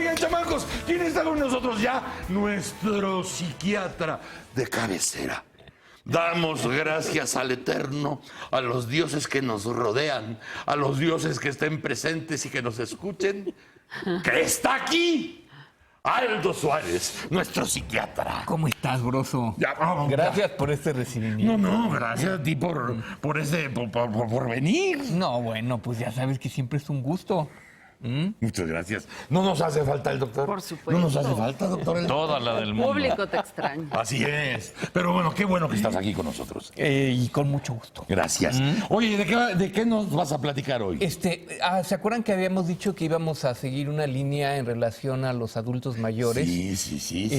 Oigan, chamacos, ¿quién está con nosotros ya? Nuestro psiquiatra de cabecera. Damos gracias al Eterno, a los dioses que nos rodean, a los dioses que estén presentes y que nos escuchen, que está aquí. Aldo Suárez, nuestro psiquiatra. ¿Cómo estás, Broso? Ya, vamos, Gracias por este recibimiento. No, gracias a ti por venir. No, bueno, pues ya sabes que siempre es un gusto. Muchas gracias. ¿No nos hace falta el doctor? Por supuesto. ¿No nos hace falta, doctor? Toda la del El mundo. público te extraña. Así es. Pero bueno, qué bueno que estás aquí con nosotros. Y con mucho gusto. Gracias. Oye, ¿de qué nos vas a platicar hoy? ¿Se acuerdan que habíamos dicho que íbamos a seguir una línea en relación a los adultos mayores? Sí.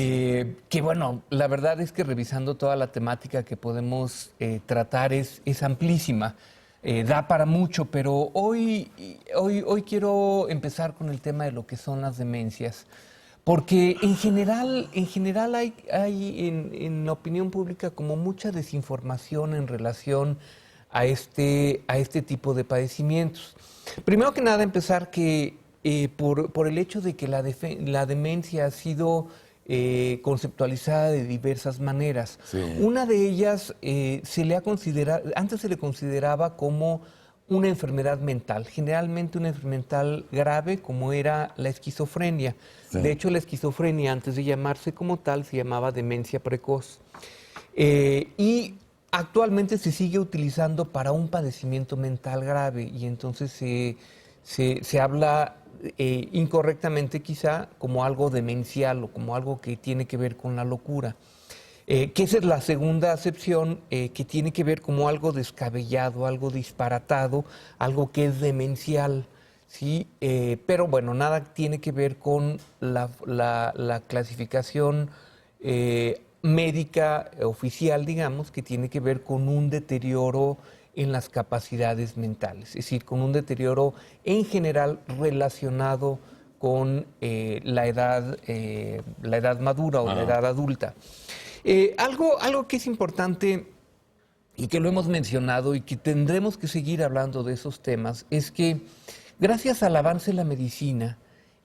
Que bueno, la verdad es que revisando toda la temática que podemos tratar es amplísima. Da para mucho, pero hoy quiero empezar con el tema de lo que son las demencias, porque en general hay en la opinión pública como mucha desinformación en relación a este tipo de padecimientos. Primero que nada, empezar que por el hecho de que la demencia ha sido conceptualizada de diversas maneras. Sí. Una de ellas antes se le consideraba como una enfermedad mental, generalmente una enfermedad grave como era la esquizofrenia. Sí. De hecho, la esquizofrenia, antes de llamarse como tal, se llamaba demencia precoz. Y actualmente se sigue utilizando para un padecimiento mental grave y entonces se habla incorrectamente quizá como algo demencial o como algo que tiene que ver con la locura. Que esa es la segunda acepción, que tiene que ver como algo descabellado, algo disparatado, algo que es demencial, ¿sí? Pero bueno, nada tiene que ver con la clasificación médica oficial, digamos, que tiene que ver con un deterioro en las capacidades mentales, es decir, con un deterioro en general relacionado con la edad madura o la edad adulta. Algo que es importante y que lo hemos mencionado y que tendremos que seguir hablando de esos temas es que gracias al avance de la medicina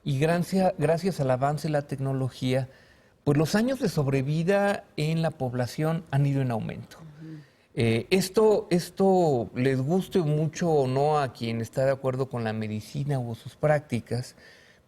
y gracias al avance de la tecnología, pues los años de sobrevida en la población han ido en aumento. Esto les guste mucho o no a quien está de acuerdo con la medicina o sus prácticas,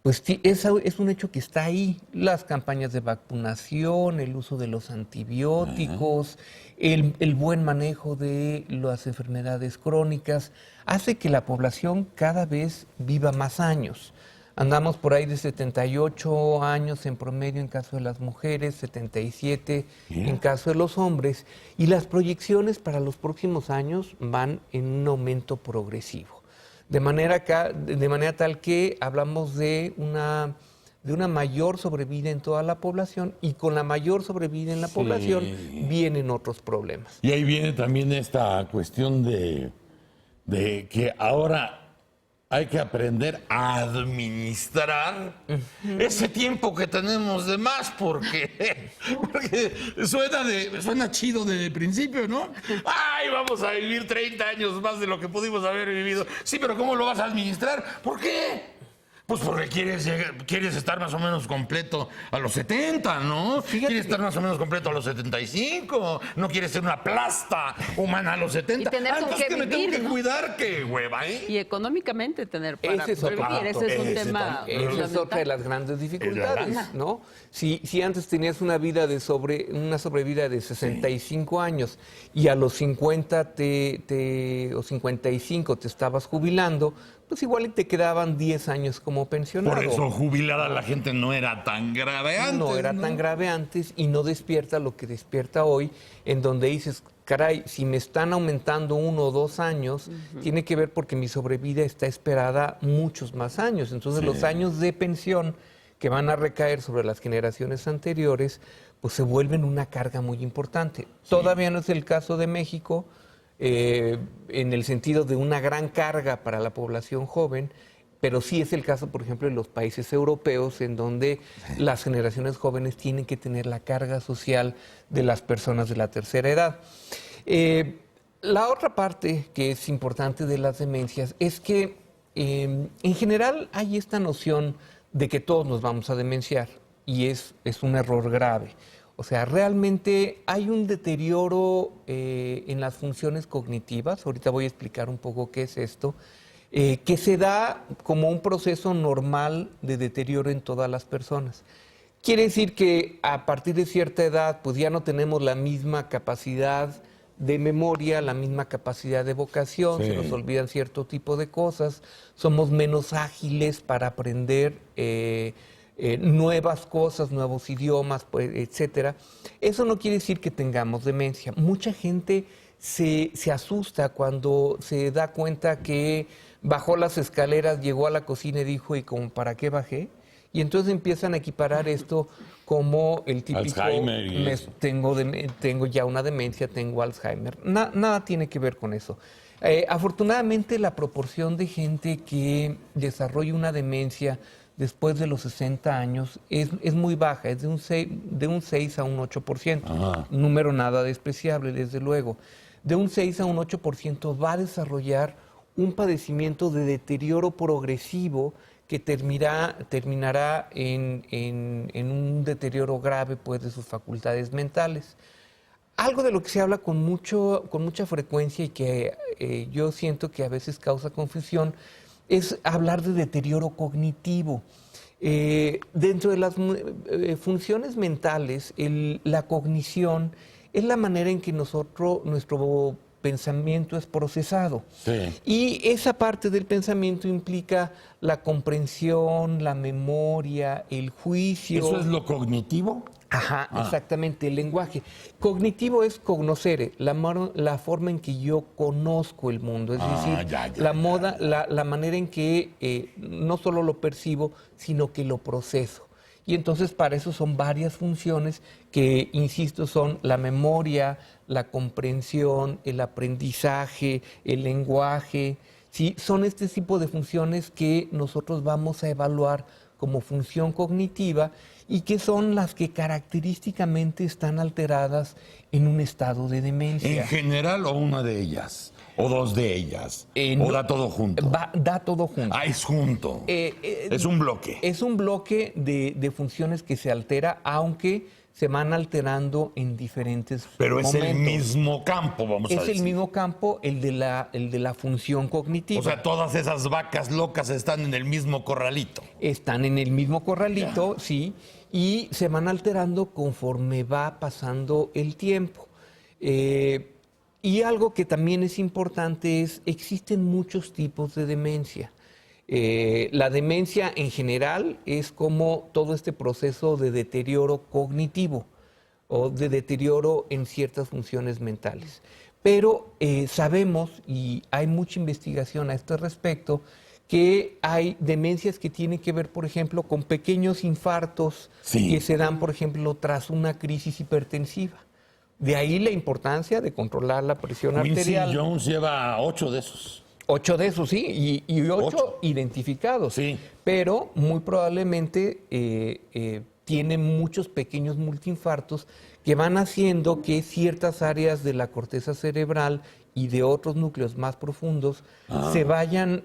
pues es un hecho que está ahí. Las campañas de vacunación, el uso de los antibióticos, el buen manejo de las enfermedades crónicas, hace que la población cada vez viva más años. Andamos por ahí de 78 años en promedio en caso de las mujeres, 77 en caso de los hombres, y las proyecciones para los próximos años van en un aumento progresivo. De manera tal que hablamos de una mayor sobrevida en toda la población, y con la mayor sobrevida en la población vienen otros problemas. Y ahí viene también esta cuestión de que ahora hay que aprender a administrar ese tiempo que tenemos de más, porque suena chido de principio, ¿no? ¡Ay, vamos a vivir 30 años más de lo que pudimos haber vivido! Sí, pero ¿cómo lo vas a administrar? ¿Por qué? Pues porque quieres estar más o menos completo a los 70, ¿no? Quieres estar más o menos completo a los 75. No quieres ser una plasta humana a los 70. Y tener con qué que me tengo vivir, que ¿no? cuidar, qué hueva, ¿eh? Y económicamente tener para Ese es otro vivir. Ese es un tema Esa es otra de las grandes dificultades, ¿no? Si antes tenías una sobrevida de 65 años y a los 50 o 55 te estabas jubilando, pues igual te quedaban 10 años como pensionado. Por eso jubilada la gente no era tan grave antes. No era tan grave antes y no despierta lo que despierta hoy, en donde dices, caray, si me están aumentando 1 o 2 años, tiene que ver porque mi sobrevida está esperada muchos más años. Entonces los años de pensión que van a recaer sobre las generaciones anteriores, pues se vuelven una carga muy importante. Todavía no es el caso de México, en el sentido de una gran carga para la población joven, pero sí es el caso, por ejemplo, en los países europeos, en donde las generaciones jóvenes tienen que tener la carga social de las personas de la tercera edad. La otra parte que es importante de las demencias es que en general hay esta noción de que todos nos vamos a demenciar, y es un error grave. O sea, realmente hay un deterioro en las funciones cognitivas, ahorita voy a explicar un poco qué es esto, que se da como un proceso normal de deterioro en todas las personas. Quiere decir que a partir de cierta edad, pues ya no tenemos la misma capacidad de memoria, la misma capacidad de evocación, Sí. se nos olvidan cierto tipo de cosas, somos menos ágiles para aprender nuevas cosas, nuevos idiomas, pues, etcétera. Eso no quiere decir que tengamos demencia. Mucha gente se asusta cuando se da cuenta que bajó las escaleras, llegó a la cocina y dijo, ¿y como para qué bajé? Y entonces empiezan a equiparar esto como el típico, Alzheimer y eso. tengo ya una demencia, tengo Alzheimer. Nada tiene que ver con eso. Afortunadamente, la proporción de gente que desarrolla una demencia después de los 60 años es muy baja, es de un 6 a un 8%. Ajá. Número nada despreciable, desde luego. De un 6 a un 8% va a desarrollar un padecimiento de deterioro progresivo que terminará en un deterioro grave, pues, de sus facultades mentales. Algo de lo que se habla con mucha frecuencia y que yo siento que a veces causa confusión es hablar de deterioro cognitivo. Dentro de las funciones mentales, la cognición es la manera en que nuestro pensamiento es procesado. Sí. Y esa parte del pensamiento implica la comprensión, la memoria, el juicio. ¿Eso es lo cognitivo? Ajá, exactamente, el lenguaje. Cognitivo es cognoscere, la forma en que yo conozco el mundo, es decir, la manera en que no solo lo percibo, sino que lo proceso. Y entonces para eso son varias funciones que, insisto, son la memoria, la comprensión, el aprendizaje, el lenguaje. ¿Sí? Son este tipo de funciones que nosotros vamos a evaluar como función cognitiva y que son las que característicamente están alteradas en un estado de demencia. ¿En general o una de ellas? ¿O dos de ellas? ¿O No, da todo junto? Da todo junto. Ah, es junto. Es un bloque. Es un bloque de funciones que se altera, aunque se van alterando en diferentes Pero es momentos. el mismo campo, vamos a decir. Es el mismo campo, el de la función cognitiva. O sea, todas esas vacas locas están en el mismo corralito. Están en el mismo corralito, sí, y se van alterando conforme va pasando el tiempo. Y algo que también es importante es, existen muchos tipos de demencia. La demencia en general es como todo este proceso de deterioro cognitivo o de deterioro en ciertas funciones mentales. Pero sabemos, y hay mucha investigación a este respecto, que hay demencias que tienen que ver, por ejemplo, con pequeños infartos que se dan, por ejemplo, tras una crisis hipertensiva. De ahí la importancia de controlar la presión arterial. Quincy Jones lleva 8 de esos. 8 de esos, sí, y 8 identificados. Sí. Pero muy probablemente tiene muchos pequeños multiinfartos que van haciendo que ciertas áreas de la corteza cerebral y de otros núcleos más profundos se vayan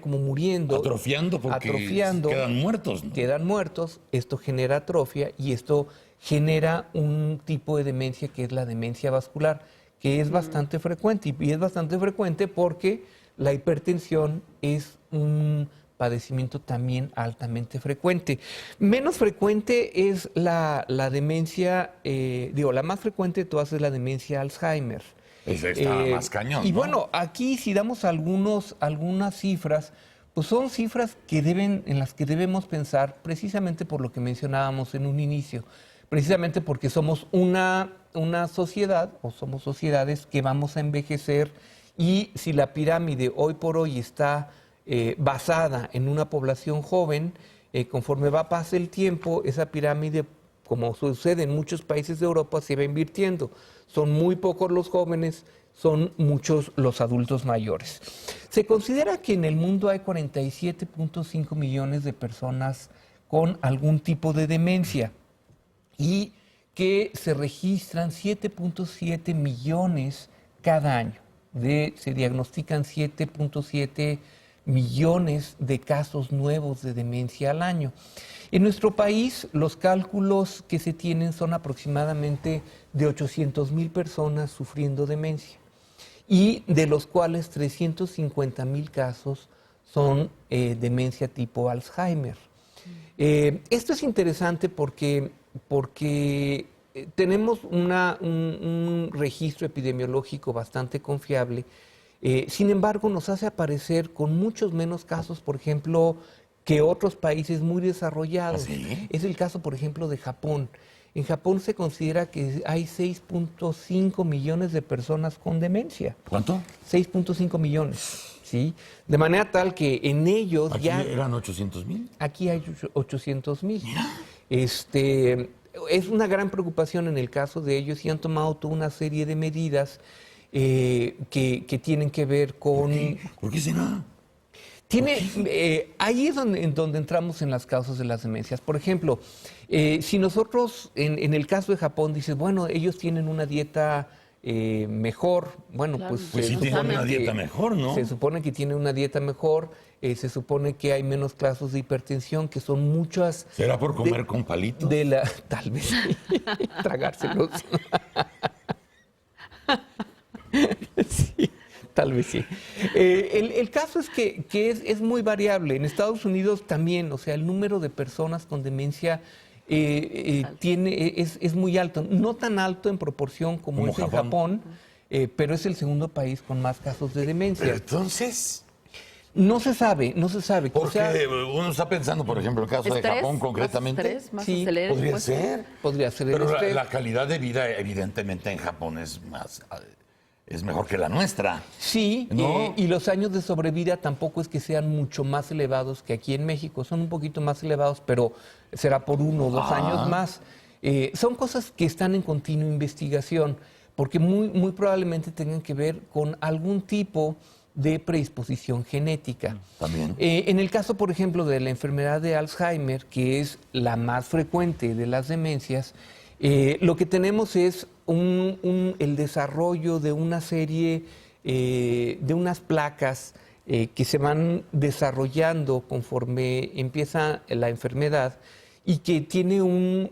como muriendo. Atrofiando porque quedan muertos, ¿no? Quedan muertos, esto genera atrofia y esto genera un tipo de demencia que es la demencia vascular, que es bastante frecuente. Y es bastante frecuente porque la hipertensión es un padecimiento también altamente frecuente. Menos frecuente es la demencia, la más frecuente de todas es la demencia Alzheimer. Esa está más cañón, Y ¿no? bueno, aquí si damos algunas cifras, pues son cifras en las que debemos pensar precisamente por lo que mencionábamos en un inicio, precisamente porque somos una sociedad o somos sociedades que vamos a envejecer y si la pirámide hoy por hoy está basada en una población joven, conforme pasa el tiempo, esa pirámide, como sucede en muchos países de Europa, se va invirtiendo. Son muy pocos los jóvenes, son muchos los adultos mayores. Se considera que en el mundo hay 47.5 millones de personas con algún tipo de demencia y que se registran 7.7 millones cada año. Se diagnostican 7.7 millones de casos nuevos de demencia al año. En nuestro país, los cálculos que se tienen son aproximadamente de 800,000 personas sufriendo demencia, y de los cuales 350,000 casos son demencia tipo Alzheimer. Esto es interesante porque tenemos un registro epidemiológico bastante confiable. Sin embargo, nos hace aparecer con muchos menos casos, por ejemplo, que otros países muy desarrollados. ¿Sí? Es el caso, por ejemplo, de Japón. En Japón se considera que hay 6.5 millones de personas con demencia. ¿Cuánto? 6.5 millones, ¿sí? De manera tal que en ellos Aquí ya... eran 800,000. Aquí hay 800,000. Es una gran preocupación en el caso de ellos y han tomado toda una serie de medidas que tienen que ver con... ¿Por qué será? Ahí es en donde entramos en las causas de las demencias. Por ejemplo, si nosotros, en el caso de Japón, dices, bueno, ellos tienen una dieta mejor, bueno, Claro. Pues sí tienen una dieta mejor, ¿no? Se supone que tienen una dieta mejor, se supone que hay menos casos de hipertensión, que son muchas... ¿Será por comer con palitos? Tal vez sí, tragárselos. Sí, tal vez sí. El caso es que es muy variable. En Estados Unidos también, o sea, el número de personas con demencia es muy alto. No tan alto en proporción como es en Japón, pero es el segundo país con más casos de demencia. Pero entonces... No se sabe. Porque uno está pensando, por ejemplo, el caso de Japón concretamente. Más Sí, acelere, Podría pues. ser. Podría ser el Pero estrés. la calidad de vida, evidentemente, en Japón es mejor que la nuestra. Sí, ¿No? y los años de sobrevida tampoco es que sean mucho más elevados que aquí en México. Son un poquito más elevados, pero será por 1 o 2 años más. Son cosas que están en continua investigación, porque muy probablemente tengan que ver con algún tipo de predisposición genética. También. En el caso, por ejemplo, de la enfermedad de Alzheimer, que es la más frecuente de las demencias, lo que tenemos es el desarrollo de una serie de unas placas que se van desarrollando conforme empieza la enfermedad y que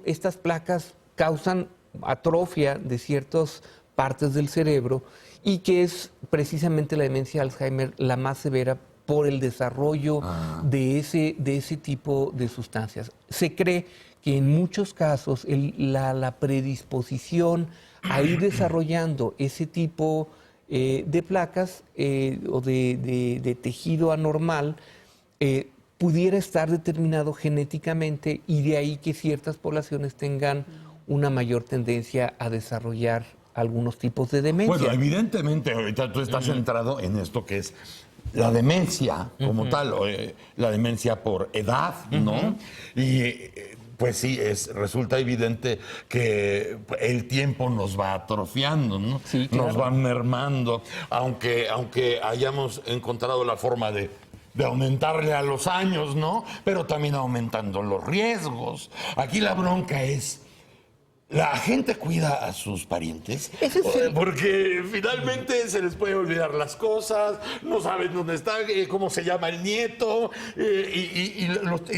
estas placas causan atrofia de ciertas partes del cerebro y que es precisamente la demencia de Alzheimer la más severa por el desarrollo de ese tipo de sustancias. Se cree que en muchos casos la predisposición a ir desarrollando ese tipo de placas o de tejido anormal pudiera estar determinado genéticamente y de ahí que ciertas poblaciones tengan una mayor tendencia a desarrollar algunos tipos de demencia. Bueno, evidentemente, ahorita tú estás centrado en esto que es la demencia como tal, la demencia por edad, ¿no? Y pues sí, resulta evidente que el tiempo nos va atrofiando, ¿no? Sí, claro. Nos va mermando, aunque hayamos encontrado la forma de aumentarle a los años, ¿no? Pero también aumentando los riesgos. Aquí la bronca es... ¿La gente cuida a sus parientes? Porque finalmente se les puede olvidar las cosas, no saben dónde está, cómo se llama el nieto, y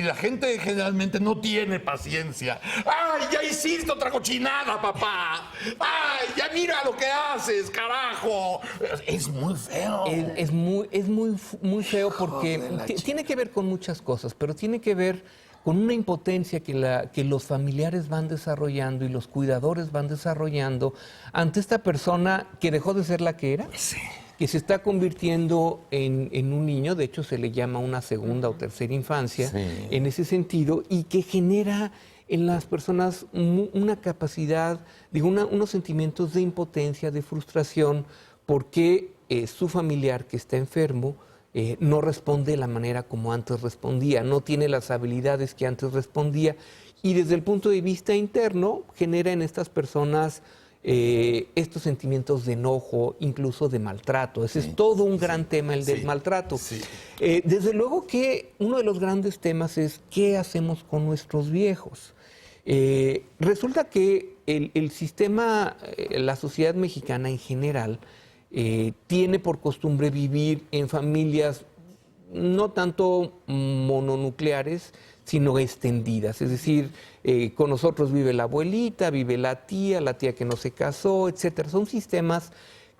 la gente generalmente no tiene paciencia. ¡Ay, ya hiciste otra cochinada, papá! ¡Ay, ya mira lo que haces, carajo! Es muy feo. Es muy feo porque tiene que ver con muchas cosas, pero tiene que ver con una impotencia que los familiares van desarrollando y los cuidadores van desarrollando ante esta persona que dejó de ser la que era, que se está convirtiendo en un niño, de hecho se le llama una segunda o tercera infancia en ese sentido, y que genera en las personas una capacidad, unos sentimientos de impotencia, de frustración, porque su familiar que está enfermo no responde de la manera como antes respondía, no tiene las habilidades que antes respondía, y desde el punto de vista interno genera en estas personas estos sentimientos de enojo, incluso de maltrato. Ese es todo un gran tema, el del maltrato. Desde luego que uno de los grandes temas es ¿qué hacemos con nuestros viejos? Resulta que el sistema, la sociedad mexicana en general, tiene por costumbre vivir en familias no tanto mononucleares, sino extendidas. Es decir, con nosotros vive la abuelita, vive la tía que no se casó, etcétera. Son sistemas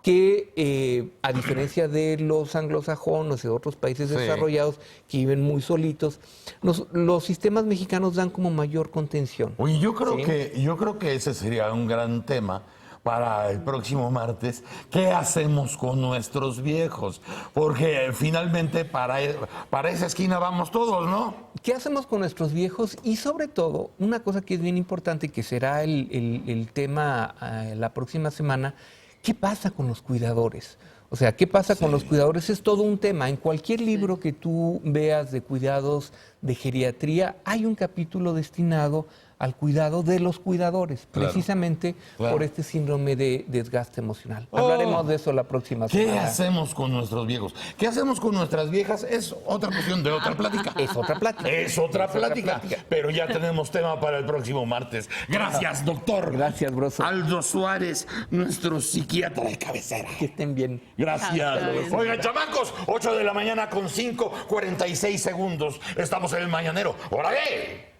que, a diferencia de los anglosajones y de otros países desarrollados que viven muy solitos, los sistemas mexicanos dan como mayor contención. Oye, yo creo que ese sería un gran tema para el próximo martes. ¿Qué hacemos con nuestros viejos? Porque finalmente para esa esquina vamos todos, ¿no? ¿Qué hacemos con nuestros viejos? Y sobre todo, una cosa que es bien importante y que será el tema la próxima semana, ¿qué pasa con los cuidadores? O sea, ¿qué pasa con los cuidadores? Es todo un tema. En cualquier libro que tú veas de cuidados de geriatría, hay un capítulo destinado al cuidado de los cuidadores, precisamente por este síndrome de desgaste emocional. Hablaremos de eso la próxima semana. ¿Qué hacemos con nuestros viejos? ¿Qué hacemos con nuestras viejas? Es otra cuestión de otra plática. Es otra plática. Es otra plática. Pero ya tenemos tema para el próximo martes. Gracias, doctor. Gracias, Broso. Aldo Suárez, nuestro psiquiatra de cabecera. Que estén bien. Gracias. Oigan, chamacos, 8 de la mañana con 5:46 segundos. Estamos en el Mañanero. ¡Órale!